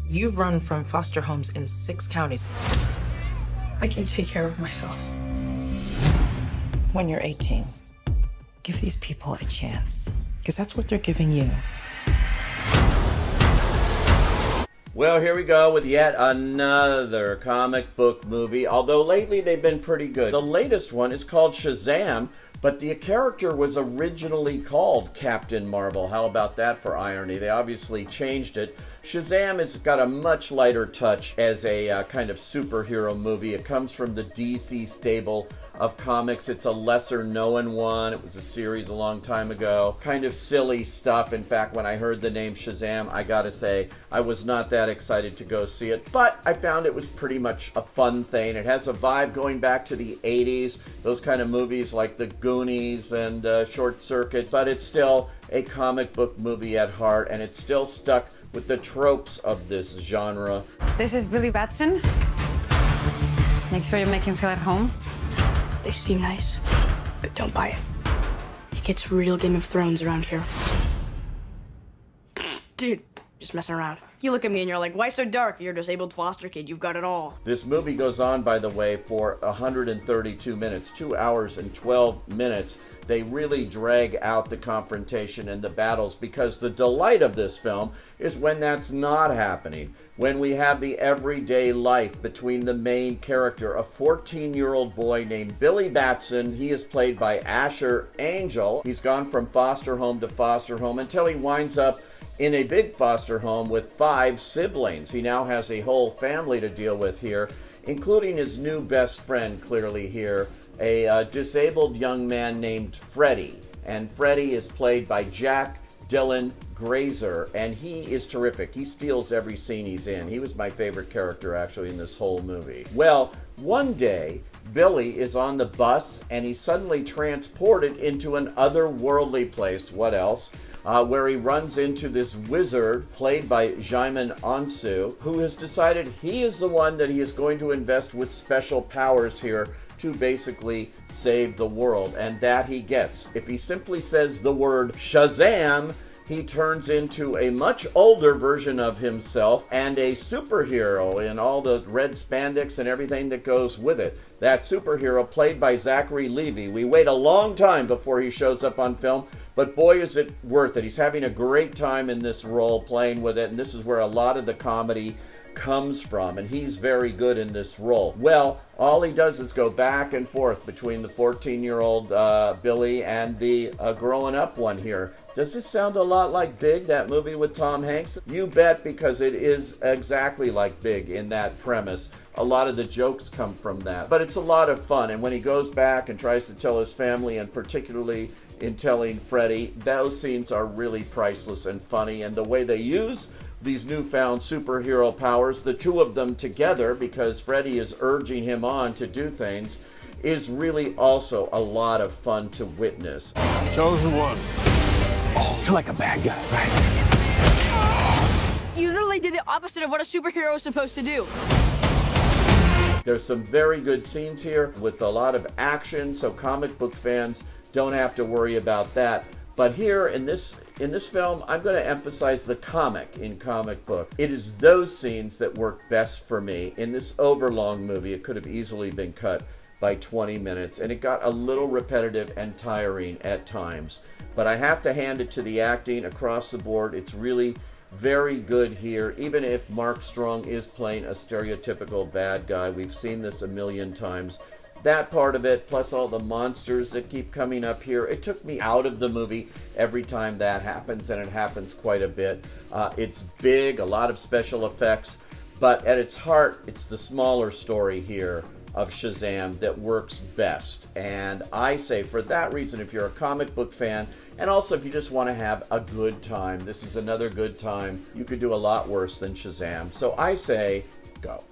You've run from foster homes in 6 counties. I can take care of myself. When you're 18, give these people a chance, because that's what they're giving you. Well, here we go with yet another comic book movie, although lately they've been pretty good. The latest one is called Shazam, but the character was originally called Captain Marvel. How about that for irony? They obviously changed it. Shazam has got a much lighter touch as a kind of superhero movie. It comes from the DC stable of comics. It's a lesser known one. It was a series a long time ago. Kind of silly stuff. In fact, when I heard the name Shazam, I gotta say, I was not that excited to go see it, but I found it was pretty much a fun thing. It has a vibe going back to the 80s, those kind of movies like The Goonies and Short Circuit, but it's still a comic book movie at heart, and it's still stuck with the tropes of this genre. This is Billy Batson. Make sure you make him feel at home. They seem nice, but don't buy it. It gets real Game of Thrones around here. Dude, just messing around. You look at me and you're like, why so dark? You're a disabled foster kid. You've got it all. This movie goes on, by the way, for 132 minutes, 2 hours and 12 minutes. They really drag out the confrontation and the battles, because the delight of this film is when that's not happening. When we have the everyday life between the main character, a 14-year-old boy named Billy Batson. He is played by Asher Angel. He's gone from foster home to foster home until he winds up in a big foster home with 5 siblings. He now has a whole family to deal with here, including his new best friend, clearly here, a disabled young man named Freddie. And Freddie is played by Jack Dylan Grazer, and he is terrific. He steals every scene he's in. He was my favorite character, actually, in this whole movie. Well, one day, Billy is on the bus, and he's suddenly transported into an otherworldly place. What else? Where he runs into this wizard, played by Djimon Hounsou, who has decided he is the one that he is going to invest with special powers here to basically save the world, and that he gets. If he simply says the word Shazam, he turns into a much older version of himself and a superhero in all the red spandex and everything that goes with it. That superhero played by Zachary Levi. We wait a long time before he shows up on film, but boy is it worth it. He's having a great time in this role, playing with it, and this is where a lot of the comedy comes from, and he's very good in this role. Well, all he does is go back and forth between the 14-year-old Billy and the growing up one here. Does this sound a lot like Big, that movie with Tom Hanks? You bet, because it is exactly like Big in that premise. A lot of the jokes come from that. But it's a lot of fun, and when he goes back and tries to tell his family, and particularly in telling Freddie, those scenes are really priceless and funny, and the way they use these newfound superhero powers, the two of them together, because Freddie is urging him on to do things, is really also a lot of fun to witness. Chosen one. Oh, you're like a bad guy, right? You literally did the opposite of what a superhero is supposed to do. There's some very good scenes here with a lot of action, so comic book fans don't have to worry about that. But here in this film, I'm going to emphasize the comic in comic book. It is those scenes that work best for me. In this overlong movie, it could have easily been cut by 20 minutes, and it got a little repetitive and tiring at times. But I have to hand it to the acting across the board. It's really very good here, even if Mark Strong is playing a stereotypical bad guy. We've seen this a million times. That part of it, plus all the monsters that keep coming up here, it took me out of the movie every time that happens, and it happens quite a bit. It's big, a lot of special effects, but at its heart, it's the smaller story here of Shazam that works best. And I say, for that reason, if you're a comic book fan, and also if you just want to have a good time, this is another good time. You could do a lot worse than Shazam. So I say, go.